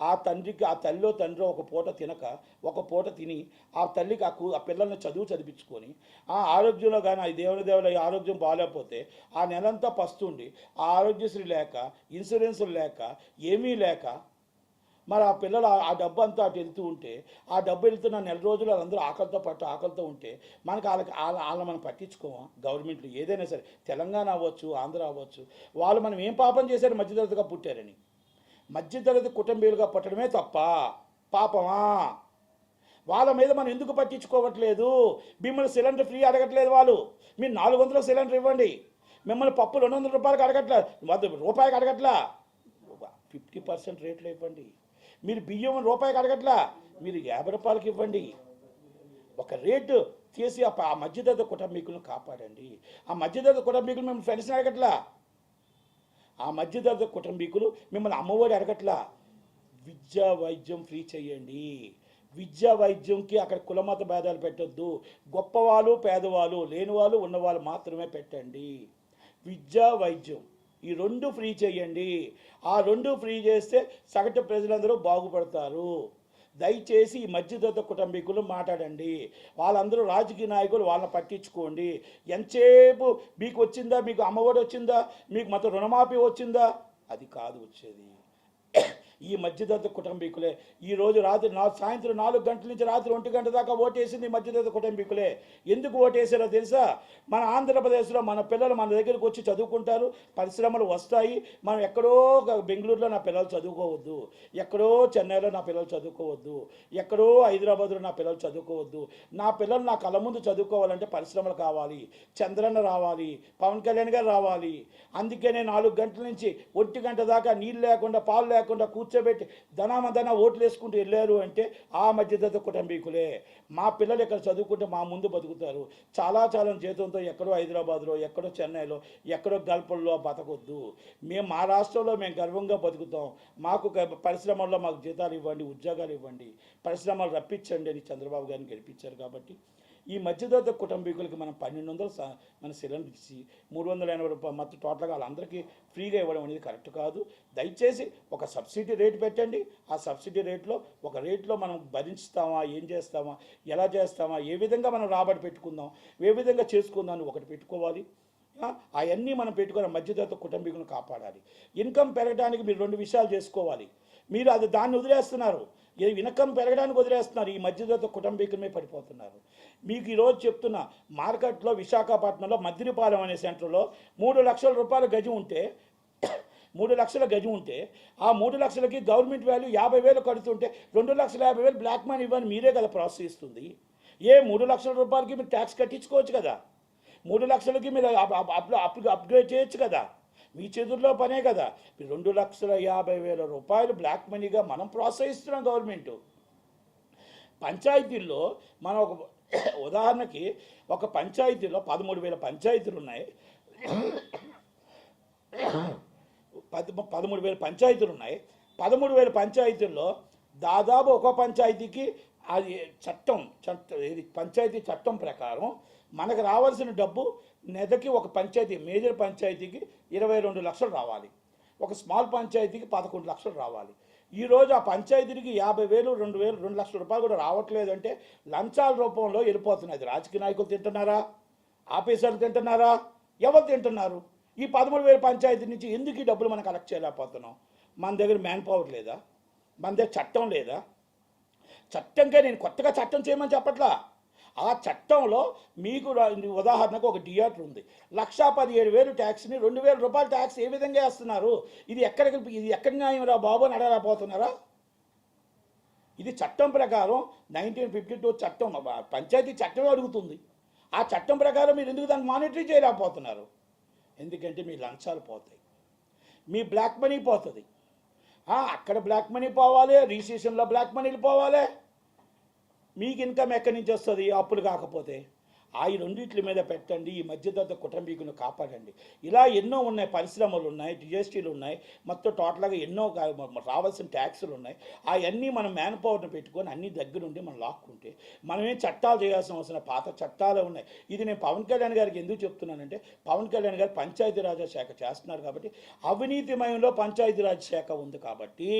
ఆ తల్లిలో తండ్రి ఒక పూట తినక, ఒక పూట తిని ఆ తల్లికి ఆ పిల్లల్ని చదివించుకొని ఆ ఆరోగ్యంలో కానీ ఆ దేవుని ఆరోగ్యం బాగాలేకపోతే ఆ నెలంతా పస్తుండి ఆ ఆరోగ్యశ్రీ లేక, ఇన్సూరెన్సులు లేక, ఏమీ లేక, మరి ఆ పిల్లలు ఆ డబ్బు అంతా అటు వెళ్తూ ఉంటే, ఆ డబ్బు వెళ్తున్న నెల రోజులు వాళ్ళందరూ ఆకలితో ఉంటే మనకి వాళ్ళని మనం పట్టించుకోమా? గవర్నమెంట్లు ఏదైనా సరే, తెలంగాణ అవ్వచ్చు, ఆంధ్ర అవ్వచ్చు, వాళ్ళు మనం ఏం పాపం చేశారు? మధ్యతరగతిగా పుట్టారని. మధ్యతరగతి కుటుంబీలుగా పుట్టడమే తప్ప పాపమా? వాళ్ళ మీద మనం ఎందుకు పట్టించుకోవట్లేదు? మిమ్మల్ని సిలిండర్ ఫ్రీ అడగట్లేదు వాళ్ళు, మీరు 400 సిలిండర్ ఇవ్వండి. మిమ్మల్ని పప్పు 200 రూపాయలకి అడగట్లేదు, రూపాయికి అడగట్లా, 50% రేట్లు ఇవ్వండి. మీరు బియ్యం రూపాయికి అడగట్లా, మీరు 50 రూపాయలకి ఇవ్వండి. ఒక రేటు చేసి ఆ మధ్యతరగతి కుటుంబీకులను కాపాడండి. ఆ మధ్యతరగతి కుటుంబీకులు మిమ్మల్ని ఫ్రెండ్స్ని అడగట్లా, ఆ మధ్యతరగతి కుటుంబీకులు మిమ్మల్ని అమ్మఒడి అడగట్లా. విద్యా వైద్యం ఫ్రీ చేయండి. విద్యా వైద్యంకి అక్కడ కులమత భేదాలు పెట్టొద్దు. గొప్పవాళ్ళు పేదవాళ్ళు, లేనివాళ్ళు ఉన్నవాళ్ళు మాత్రమే పెట్టండి. విద్యా వైద్యం ఈ రెండు ఫ్రీ చేయండి. ఆ రెండు ఫ్రీ చేస్తే సగటు ప్రజలందరూ బాగుపడతారు. దయచేసి ఈ మధ్యతరగతి కుటుంబీకులు మాట్లాడండి. వాళ్ళందరూ రాజకీయ నాయకులు, వాళ్ళని పట్టించుకోండి. ఎంతసేపు మీకు వచ్చిందా, మీకు అమ్మఒడి వచ్చిందా, మీకు మొత్తం రుణమాఫీ వచ్చిందా, అది కాదు వచ్చేది. ఈ మధ్యతరగతి కుటుంబీకులే ఈరోజు సాయంత్రం 4 గంటల నుంచి రాత్రి 1 గంట దాకా ఓటేసింది మధ్యతరగతి కుటుంబీకులే. ఎందుకు ఓటేసారో తెలుసా? మన ఆంధ్రప్రదేశ్లో మన పిల్లలు మన దగ్గరికి వచ్చి చదువుకుంటారు, పరిశ్రమలు వస్తాయి. మనం ఎక్కడో బెంగళూరులో నా పిల్లలు చదువుకోవద్దు, ఎక్కడో చెన్నైలో నా పిల్లలు చదువుకోవద్దు, ఎక్కడో హైదరాబాద్లో నా పిల్లలు చదువుకోవద్దు. నా పిల్లలు నా కళ్ళ ముందు చదువుకోవాలంటే పరిశ్రమలు కావాలి, చంద్రన్న రావాలి, పవన్ కళ్యాణ్ గారు రావాలి. అందుకనే 4 గంటల నుంచి 1 గంట దాకా నీళ్ళు లేకుండా పాలు లేకుండా కూర్చోబెట్టి ధనామధన ఓట్లు వేసుకుంటూ వెళ్ళారు అంటే ఆ మధ్యతరగతి కుటుంబీకులే. మా పిల్లలు ఇక్కడ చదువుకుంటే మా ముందు బతుకుతారు. చాలా జీతంతో ఎక్కడో హైదరాబాద్లో, ఎక్కడో చెన్నైలో, ఎక్కడో గల్ఫ్లో బతకొద్దు. మా రాష్ట్రంలో మేము గర్వంగా బతుకుతాం. మాకు పరిశ్రమల్లో మాకు జీతాలు ఇవ్వండి, ఉద్యోగాలు ఇవ్వండి, పరిశ్రమలు రప్పించండి అని చంద్రబాబు గారిని గెలిపించారు. కాబట్టి ఈ మధ్యతరగతి కుటుంబీకులకి మనం 1200 మన సిలిండర్ ఇచ్చి 380 రూపాయలు మొత్తం టోటల్గా వాళ్ళందరికీ ఫ్రీగా ఇవ్వడం అనేది కరెక్ట్ కాదు. దయచేసి ఒక సబ్సిడీ రేటు పెట్టండి. ఆ సబ్సిడీ ఒక రేట్లో మనం భరించుతామా, ఏం చేస్తామా, ఎలా చేస్తామా, ఏ విధంగా మనం రాబడి పెట్టుకుందాం, ఏ విధంగా చేసుకుందాం అని ఒకటి పెట్టుకోవాలి. అవన్నీ మనం పెట్టుకుని మధ్యతరగతి కుటుంబీకులను కాపాడాలి. ఇన్కమ్ పెరగడానికి మీరు 2 విషయాలు చేసుకోవాలి. మీరు దాన్ని వదిలేస్తున్నారు. ఇన్కమ్ పెరగడానికి వదిలేస్తున్నారు. ఈ మధ్యతరగతి కుటుంబీకులమే పడిపోతున్నారు. మీకు ఈరోజు చెప్తున్నా, మార్కెట్లో విశాఖపట్నంలో మద్దిరిపాలెం అనే సెంటర్లో 3 లక్షల రూపాయల గజం ఉంటే 3 లక్షల గజం ఉంటే ఆ 3 లక్షలకి గవర్నమెంట్ వాల్యూ 50,000 కడుతుంటే 2,50,000 బ్లాక్ మనీ ఇవ్వని మీరే కదా ప్రోత్సహిస్తుంది. 3 లక్షల రూపాయలకి మీరు ట్యాక్స్ కట్టించుకోవచ్చు కదా. 3 లక్షలకి మీరు అప్గ్రేడ్ చేయొచ్చు కదా. మీ చేతుల్లో పనే కదా. 2,50,000 రూపాయలు బ్లాక్ మనీగా మనం ప్రోత్సహిస్తున్నాం గవర్నమెంట్. పంచాయతీల్లో మనం ఒక ఉదాహరణకి ఒక పంచాయతీలో 13,000 పంచాయతీలు ఉన్నాయి. 13,000 పంచాయతీలు ఉన్నాయి. 13,000 పంచాయతీల్లో దాదాపు ఒక పంచాయతీకి అది ఇది పంచాయతీ చట్టం ప్రకారం మనకు రావాల్సిన డబ్బు నెలకి ఒక పంచాయతీ, మేజర్ పంచాయతీకి 22 లక్షలు రావాలి, ఒక స్మాల్ పంచాయతీకి 11 లక్షలు రావాలి. ఈరోజు ఆ పంచాయతీకి 50,000, 2 లక్షల రూపాయలు కూడా రావట్లేదు అంటే లంచాల రూపంలో వెళ్ళిపోతున్నది. రాజకీయ నాయకులు తింటున్నారా, ఆఫీసర్లు తింటున్నారా, ఎవరు తింటున్నారు? ఈ 13,000 పంచాయతీ నుంచి ఎందుకు ఈ డబ్బులు మనం కలెక్ట్ చేయలేకపోతున్నాం? మన దగ్గర మ్యాన్ పవర్ లేదా? మన దగ్గర చట్టం లేదా? చట్టంగా నేను కొత్తగా చట్టం చేయమని చెప్పట్లా. ఆ చట్టంలో మీకు ఉదాహరణకు ఒక థియేటర్ ఉంది, 1,17,000 ట్యాక్స్ని 2,000 రూపాయలు ట్యాక్స్ ఏ విధంగా వేస్తున్నారు? ఇది ఎక్కడ న్యాయం రా బాబు అని అడగలేకపోతున్నారా? ఇది చట్టం ప్రకారం 1952 చట్టం, పంచాయతీ చట్టమే అడుగుతుంది. ఆ చట్టం ప్రకారం మీరు ఎందుకు దాన్ని మానిటరీ చేయలేకపోతున్నారు? ఎందుకంటే మీ లంచాలు పోతాయి, మీ బ్లాక్ మనీ పోతుంది. అక్కడ బ్లాక్ మనీ పోవాలి, రిజిస్ట్రేషన్లో బ్లాక్ మనీలు పోవాలి. మీకు ఇన్కమ్ ఎక్కడి నుంచి వస్తుంది అప్పులు కాకపోతే? ఈ రెండింటి మీద పెట్టండి. ఈ మధ్యతరగతి కుటుంబీకులను కాపాడండి. ఇలా ఎన్నో ఉన్నాయి, పరిశ్రమలు ఉన్నాయి, జిఎస్టీలు ఉన్నాయి, మొత్తం టోటల్గా ఎన్నో రావాల్సిన ట్యాక్సులు ఉన్నాయి. అవన్నీ మనం మ్యాన్ పవర్ని పెట్టుకొని అన్ని దగ్గరుండి మనం లాక్కుంటే మనమేం చట్టాలు చేయాల్సిన అవసరం, పాత చట్టాలే ఉన్నాయి. ఇది నేను పవన్ కళ్యాణ్ గారికి ఎందుకు చెప్తున్నానంటే, పవన్ కళ్యాణ్ గారు పంచాయతీరాజ్ శాఖ చేస్తున్నారు కాబట్టి, అవినీతిమయంలో పంచాయతీరాజ్ శాఖ ఉంది కాబట్టి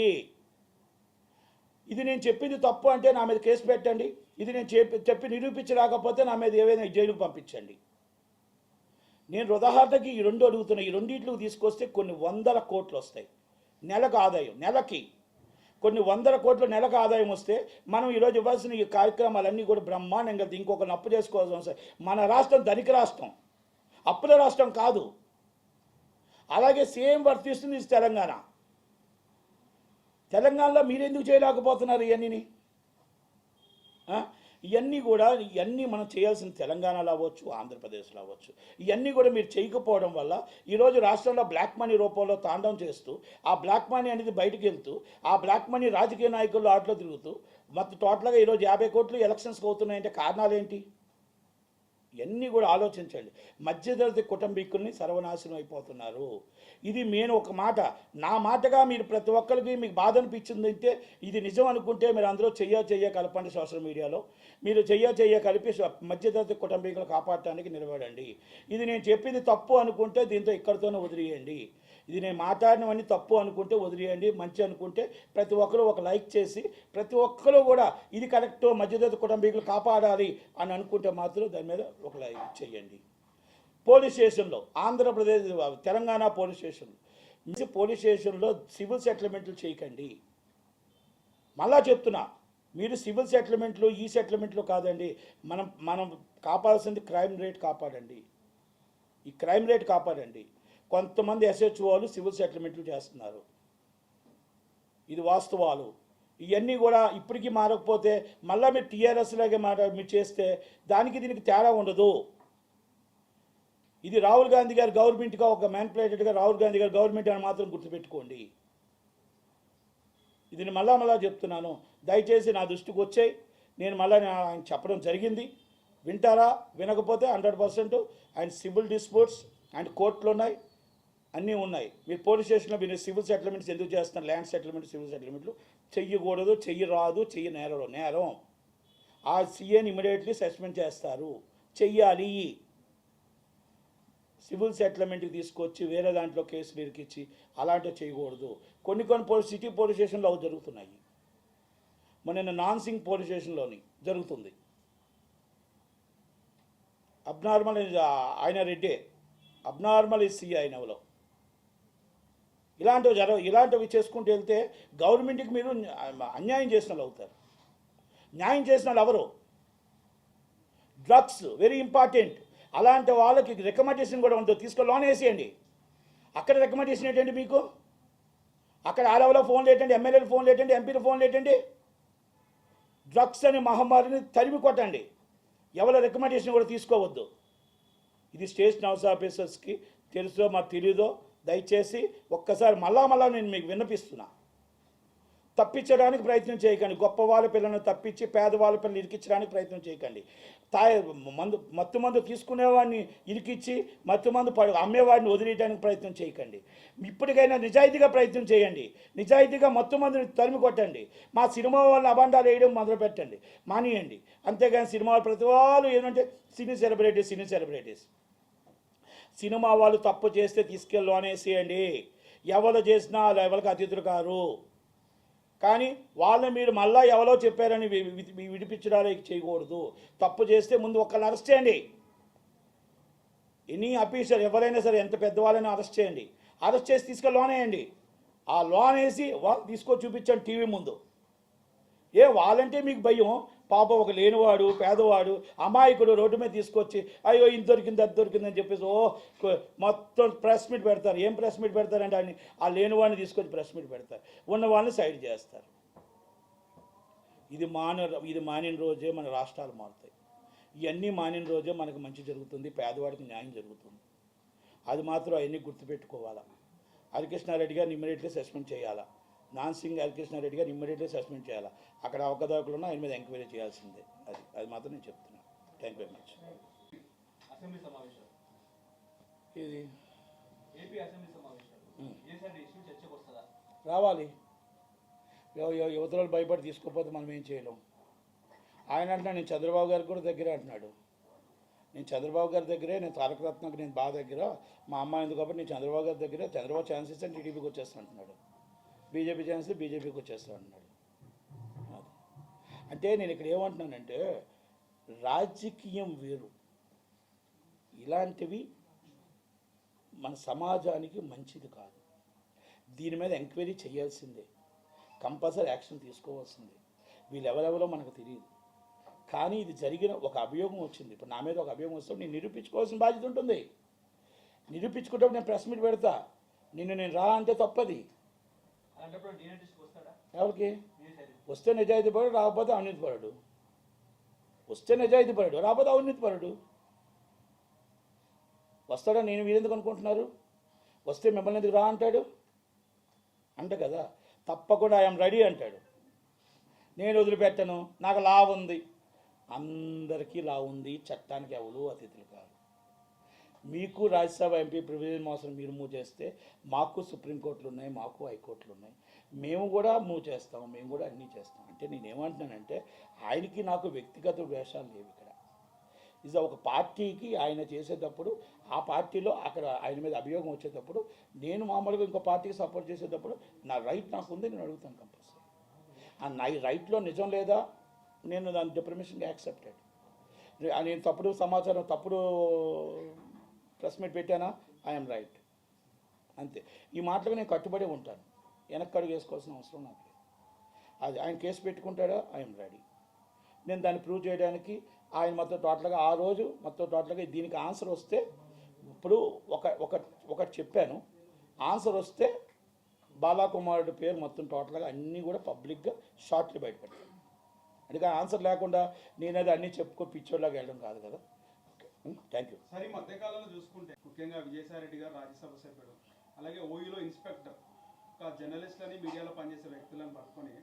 ఇది నేను చెప్పింది తప్పు అంటే నా మీద కేసు పెట్టండి. ఇది నేను చెప్పి నిరూపించలేకపోతే నా మీద ఏవైనా జైలుకు పంపించండి. నేను ఉదాహరణకి ఈ 2 అడుగుతున్నా. ఈ రెండింటికి తీసుకొస్తే కొన్ని 100 కోట్లు వస్తాయి నెలకు ఆదాయం. నెలకి కొన్ని 100 కోట్ల నెలకు ఆదాయం వస్తే మనం ఈరోజు ఇవ్వాల్సిన ఈ కార్యక్రమాలన్నీ కూడా బ్రహ్మాండంగా ఇంకొకరిని అప్పు చేసుకోవాల్సిన అవసరం. మన రాష్ట్రం ధనిక రాష్ట్రం, అప్పుల రాష్ట్రం కాదు. అలాగే సేమ్ వర్తిస్తుంది తెలంగాణ. తెలంగాణలో మీరెందుకు చేయలేకపోతున్నారు? ఇవన్నీ మనం చేయాల్సిన తెలంగాణలో అవ్వచ్చు, ఆంధ్రప్రదేశ్లో అవ్వచ్చు. ఇవన్నీ కూడా మీరు చేయకపోవడం వల్ల ఈరోజు రాష్ట్రంలో బ్లాక్ మనీ రూపంలో తాండవం చేస్తూ, ఆ బ్లాక్ మనీ అనేది బయటకు వెళ్తూ, ఆ బ్లాక్ మనీ రాజకీయ నాయకులు ఆటలో తిరుగుతూ మొత్తం టోటల్గా ఈరోజు 50 కోట్లు ఎలక్షన్స్కి అవుతున్నాయంటే కారణాలు ఏంటి? ఇవన్నీ కూడా ఆలోచించండి. మధ్యతరగతి కుటుంబీకుల్ని సర్వనాశనం అయిపోతున్నారు. ఇది నేను ఒక మాట, నా మాటగా మీరు ప్రతి ఒక్కరికి మీకు బాధ అనిపించింది అయితే ఇది నిజం అనుకుంటే మీరు అందరూ చెయ్య కలపండి. సోషల్ మీడియాలో మీరు చెయ్య కలిపి మధ్యతరగతి కుటుంబీకులు కాపాడటానికి నిలబడండి. ఇది నేను చెప్పింది తప్పు అనుకుంటే దీంతో ఇక్కడితోనే వదిలేయండి. ఇది నేను మాట్లాడినవన్నీ తప్పు అనుకుంటే వదిలేయండి. మంచి అనుకుంటే ప్రతి ఒక్కరూ ఒక లైక్ చేసి ప్రతి ఒక్కరూ కూడా ఇది కరెక్ట్, మధ్యతరగతి కుటుంబీకులు కాపాడాలి అని అనుకుంటే మాత్రం దాని మీద ఒక లైక్ చేయండి. పోలీస్ స్టేషన్లో ఆంధ్రప్రదేశ్ తెలంగాణ పోలీస్ స్టేషన్లో సివిల్ సెటిల్మెంట్లు చేయకండి. మళ్ళా చెప్తున్నా, మీరు సివిల్ సెటిల్మెంట్లు ఈ సెటిల్మెంట్లు కాదండి. మనం కాపాడాల్సింది క్రైమ్ రేట్ కాపాడండి. ఈ క్రైమ్ రేట్ కాపాడండి. కొంతమంది ఎస్హెచ్ఓలు సివిల్ సెటిల్మెంట్లు చేస్తున్నారు. ఇది వాస్తవాలు. ఇవన్నీ కూడా ఇప్పటికీ మారకపోతే మళ్ళీ మీరు టీఆర్ఎస్ లాగే మీరు చేస్తే దానికి దీనికి తేడా ఉండదు. ఇది రాహుల్ గాంధీ గారు గవర్నమెంట్గా ఒక మ్యానిపులేటెడ్గా రాహుల్ గాంధీ గారు గవర్నమెంట్ అని మాత్రం గుర్తుపెట్టుకోండి. ఇది మళ్ళా చెప్తున్నాను. దయచేసి నా దృష్టికి వచ్చాయి. నేను ఆయన చెప్పడం జరిగింది. వింటారా? వినకపోతే 100% ఆయన సివిల్ డిస్ప్యూట్స్ అండ్ కోర్టులు ఉన్నాయి, అన్నీ ఉన్నాయి. మీరు పోలీస్ స్టేషన్లో మీరు సివిల్ సెటిల్మెంట్స్ ఎందుకు చేస్తున్నారు? ల్యాండ్ సెటిల్మెంట్, సివిల్ సెటిల్మెంట్లు చెయ్యకూడదు, చెయ్యరాదు, నేరం. ఆ సీఏని ఇమీడియట్లీ సస్పెండ్ చేస్తారు. చెయ్యాలి. సివిల్ సెటిల్మెంట్కి తీసుకొచ్చి వేరే దాంట్లో కేసులు ఇరికిచ్చి అలాంటివి చేయకూడదు. కొన్ని సిటీ పోలీస్ స్టేషన్లో అవి జరుగుతున్నాయి. మొన్న నాన్సింగ్ పోలీస్ స్టేషన్లోని జరుగుతుంది. అబ్నార్మల్ ఆయన రెడ్డే, అబ్నార్మల్ సీ ఆయనలో ఇలాంటివి చేసుకుంటూ వెళ్తే గవర్నమెంట్కి మీరు అన్యాయం చేసిన వాళ్ళు అవుతారు. న్యాయం చేసిన వాళ్ళు ఎవరు? Drugs very important. అలాంటి వాళ్ళకి రికమెండేషన్ కూడా ఉంటుంది. తీసుకొని లోన్ వేసేయండి. అక్కడ రికమెండేషన్ ఏంటండి మీకు? అక్కడ ఆ లెవెల్లో ఫోన్లు ఏంటండి? ఎమ్మెల్యేలు ఫోన్లు ఏంటండి? ఎంపీలు ఫోన్లు ఏంటండి? డ్రగ్స్ అనే మహమ్మారిని తరిమి కొట్టండి. ఎవరి రికమెండేషన్ కూడా తీసుకోవద్దు. ఇది స్టేషన్ హౌస్ ఆఫీసర్స్కి తెలుసో మాకు తెలీదో దయచేసి ఒక్కసారి మళ్ళా నేను మీకు విన్నపిస్తున్నా. తప్పించడానికి ప్రయత్నం చేయకండి. గొప్ప వాళ్ళ పిల్లలను తప్పించి పేదవాళ్ళ పిల్లలు ఇరికించడానికి ప్రయత్నం చేయకండి. మత్తు మందు తీసుకునేవాడిని ఇరికిచ్చి మత్తు మందు అమ్మేవాడిని వదిలేయడానికి ప్రయత్నం చేయకండి. ఇప్పటికైనా నిజాయితీగా ప్రయత్నం చేయండి. నిజాయితీగా మత్తు మందుని తరిమి కొట్టండి. మా సినిమా వాళ్ళని అబండాలు వేయడం మొదలు పెట్టండి, మానేయండి. అంతేగాని సినిమా ప్రతి వాళ్ళు ఏంటంటే సినీ సెలబ్రిటీస్ సినిమా వాళ్ళు తప్పు చేస్తే తీసుకెళ్ళి లోనేసేయండి. ఎవరు చేసినా వాళ్ళు ఎవరికి అతిథులు కారు. కానీ వాళ్ళని మీరు మళ్ళీ ఎవరో చెప్పారని విడిపించడానికి చేయకూడదు. తప్పు చేస్తే ముందు ఒక్కరిని అరెస్ట్ చేయండి. ఎనీ ఆఫీసర్ ఎవరైనా సరే ఎంత పెద్దవాళ్ళైనా అరెస్ట్ చేయండి. అరెస్ట్ చేసి తీసుకెళ్ళి లోన్ వేయండి. ఆ లోన్ వేసి వాళ్ళు తీసుకొని చూపించండి టీవీ ముందు. వాళ్ళంటే మీకు భయం. పాప ఒక లేనివాడు, పేదవాడు, అమాయకుడు రోడ్డు మీద తీసుకొచ్చి అయ్యో ఇది దొరికింది అది దొరికిందని చెప్పేసి మొత్తం ప్రెస్ మీట్ పెడతారు. ఏం ప్రెస్ మీట్ పెడతారంటే ఆయన ఆ లేనివాడిని తీసుకొచ్చి ప్రెస్ మీట్ పెడతారు. ఉన్న వాళ్ళని సైడ్ చేస్తారు. ఇది మానిన రోజే మన రాష్ట్రాలు మారుతాయి. ఇవన్నీ మానిన రోజే మనకు మంచి జరుగుతుంది, పేదవాడికి న్యాయం జరుగుతుంది. అది మాత్రం అవన్నీ గుర్తుపెట్టుకోవాలా. హరికృష్ణారెడ్డి గారిని ఇమ్మీడియట్గా సస్పెండ్ చేయాలా. నాన్సింగ్ హరికృష్ణారెడ్డి గారిని ఇమ్మీడియట్గా సస్పెండ్ చేయాలా. అక్కడ అవకతవకలున్న ఆయన మీద ఎంక్వైరీ చేయాల్సిందే. అది మాత్రం నేను చెప్తున్నాను. Thank you very much. Assembly సమావేశాలు ఇది ఏపీ అసెంబ్లీ సమావేశాలు చర్చకు వస్తుందా? రావాలి. యువతలు భయపడి తీసుకోకపోతే మనం ఏం చేయలేం. ఆయన అంటున్నాడు నేను చంద్రబాబు గారికి కూడా దగ్గరే అంటున్నాడు. నేను చంద్రబాబు గారి దగ్గరే, నేను తారక రత్నకు నేను బాగా దగ్గర, మా అమ్మ ఎందుకు కాబట్టి నేను చంద్రబాబు గారి దగ్గరే, చంద్రబాబు ఛాన్సెస్ అని టీడీపీకి వచ్చేస్తాను అంటున్నాడు. బీజేపీ ఛాన్స్ బీజేపీకి వచ్చేస్తాను అంటున్నాడు. అంటే నేను ఇక్కడ ఏమంటున్నానంటే రాజకీయం వేరు. ఇలాంటివి మన సమాజానికి మంచిది కాదు. దీని మీద ఎంక్వైరీ చేయాల్సిందే, కంపల్సరీ యాక్షన్ తీసుకోవాల్సిందే. వీళ్ళెవరెవరో మనకు తెలియదు. కానీ ఇది జరిగిన ఒక అభియోగం వచ్చింది. ఇప్పుడు నా మీద ఒక అభియోగం వస్తే నేను నిరూపించుకోవాల్సిన బాధ్యత ఉంటుంది. నిరూపించుకుంటప్పుడు నేను ప్రెస్ మీట్ పెడతా. నేను రా అంటే తప్పది. ఎవరికి వస్తే నిజాయితీ పడు, రాకపోతే అవినీతి పరుడు. వస్తే నిజాయితీ పరుడు, రాకపోతే అవినీతి పరుడు. వస్తాడా? నేను మీరెందుకు అనుకుంటున్నారు? వస్తే మిమ్మల్ని ఎందుకు రా అంటాడు అంట కదా. తప్పకుండా ఐఎమ్ రెడీ అంటాడు. నేను వదిలిపెట్టను, నాకు లా ఉంది. అందరికీ లా ఉంది, చట్టానికి ఎవరు అతిథులు కాదు. మీకు రాజ్యసభ ఎంపీ ప్రివిలేజ్ మోసం మీరు మూవ్ చేస్తే మాకు సుప్రీంకోర్టులు ఉన్నాయి, మాకు హైకోర్టులు ఉన్నాయి, మేము కూడా మూవ్ చేస్తాం, మేము కూడా అన్నీ చేస్తాం. అంటే నేనేమంటున్నానంటే ఆయనకి నాకు వ్యక్తిగత ద్వేషాలు లేవు. ఇక్కడ ఇది ఒక పార్టీకి ఆయన చేసేటప్పుడు ఆ పార్టీలో అక్కడ ఆయన మీద అభియోగం వచ్చేటప్పుడు నేను మామూలుగా ఇంకో పార్టీకి సపోర్ట్ చేసేటప్పుడు నా రైట్ నాకు ఉంది, నేను అడుగుతాను కంపల్సరీ. ఆ నా రైట్లో నిజం లేదా నేను దాని డిప్రమేషన్గా యాక్సెప్టెడ్. నేను తప్పుడు సమాచారం తప్పుడు ప్రెస్ మీట్ పెట్టానా, ఐఎమ్ రైట్, అంతే. ఈ మాటలకు నేను కట్టుబడి ఉంటాను, వెనక్కి అడుగు వేసుకోవాల్సిన అవసరం నాకు లేదు. అది ఆయన కేసు పెట్టుకుంటాడా, ఐఎమ్ రెడీ. నేను దాన్ని ప్రూవ్ చేయడానికి ఆయన మొత్తం టోటల్గా ఆ రోజు మొత్తం టోటల్గా దీనికి ఆన్సర్ వస్తే ఇప్పుడు ఒకటి చెప్పాను, ఆన్సర్ వస్తే బాలాకుమారుడి పేరు మొత్తం టోటల్గా అన్నీ కూడా పబ్లిక్గా షార్ట్లు బయటపెట్టాను. అందుకని ఆన్సర్ లేకుండా నేనేది అన్నీ చెప్పుకో పిచ్చోళ్ళగా వెళ్ళడం కాదు కదా. Thank you. సరే, ఈ మధ్యకాలంలో చూసుకుంటే ముఖ్యంగా విజయసాయి రెడ్డి గారు రాజ్యసభ సభ్యుడు, అలాగే ఓయూలో ఇన్స్పెక్టర్, ఒక జర్నలిస్టులని మీడియాలో పనిచేసే వ్యక్తులను పట్టుకొని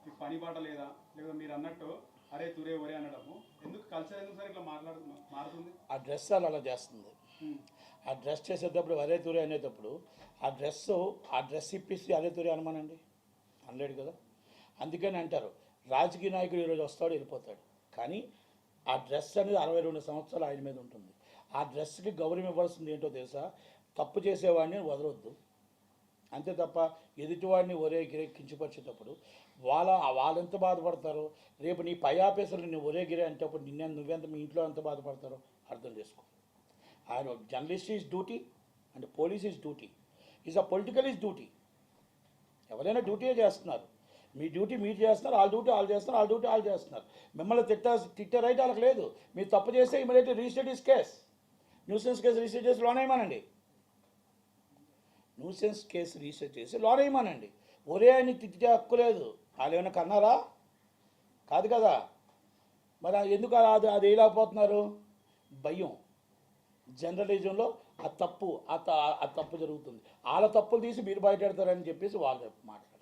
మీకు పని బాట లేదా మీరు అన్నట్టు అరే తురే ఒరే అనడము ఎందుకు, కల్చర్ ఎందుకు సార్ ఇట్లా మారుతుంది? ఆ డ్రెస్ అలా చేస్తుంది. ఆ డ్రెస్ చేసేటప్పుడు అరే తురే అనేటప్పుడు ఆ డ్రెస్ ఇప్పిస్తే అరే తురే అనమానండి, అనలేడు కదా. అందుకని అంటారు రాజకీయ నాయకుడు ఈరోజు వస్తాడు వెళ్ళిపోతాడు, కానీ ఆ డ్రెస్ అనేది 62 సంవత్సరాలు ఆయన మీద ఉంటుంది. ఆ డ్రెస్కి గౌరవం ఇవ్వాల్సింది ఏంటో తెలుసా, తప్పు చేసేవాడిని వదలొద్దు, అంతే తప్ప ఎదుటివాడిని ఒరే గిరే కించపరిచేటప్పుడు వాళ్ళు ఎంత బాధపడతారో, రేపు నీ పై ఆఫీసర్లు నీ ఒరే గిరే అంటేప్పుడు నువ్వెంత మీ ఇంట్లో ఎంత బాధపడతారో అర్థం చేసుకో. ఆయన journalist is duty and police is duty, is a political is duty. ఎవరైనా డ్యూటీయే చేస్తున్నారు, మీ డ్యూటీ మీరు చేస్తున్నారు, వాళ్ళ డ్యూటీ వాళ్ళు చేస్తున్నారు, వాళ్ళ డ్యూటీ వాళ్ళు చేస్తున్నారు. మిమ్మల్ని తిట్టే రైట్ వాళ్ళకి లేదు. మీరు తప్పు చేస్తే immediately register this case, nuisance case register చేసి లోన్ వేయమనండి, న్యూసెన్స్ కేసు రిజిస్టర్ చేసి లోన్ వేయమనండి. ఒరే అని తిట్టే హక్కు లేదు. వాళ్ళు ఏమైనా కన్నారా? కాదు కదా. మరి ఎందుకు అది వేయలేకపోతున్నారు? భయం. జర్నలిజంలో ఆ తప్పు జరుగుతుంది, వాళ్ళ తప్పులు తీసి మీరు బయటెడతారని చెప్పేసి వాళ్ళు మాట్లాడారు.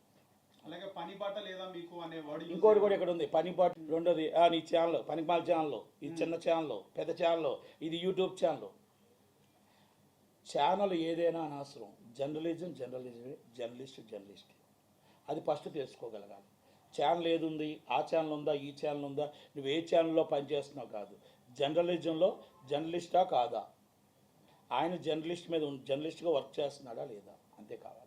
అలాగే పని బాట లేదా మీకు అనే వర్డ్ ఇంకోటి కూడా ఇక్కడ ఉంది, పని బాట. రెండోది నీ ఛానల్ పనిపాల ఛానల్, ఇది చిన్న ఛానల్ పెద్ద ఛానల్, ఇది యూట్యూబ్ ఛానల్. ఛానల్ ఏదైనా అనవసరం, జర్నలిజమే, జర్నలిస్ట్. అది ఫస్ట్ తెలుసుకోగలగాలి. ఛానల్ ఏది ఉంది, ఆ ఛానల్ ఉందా, ఈ ఛానల్ ఉందా, నువ్వు ఏ ఛానల్లో పనిచేస్తున్నావు కాదు, జర్నలిజంలో జర్నలిస్టా కాదా, ఆయన జర్నలిస్ట్గా వర్క్ చేస్తున్నాడా లేదా, అంతే కావాలి.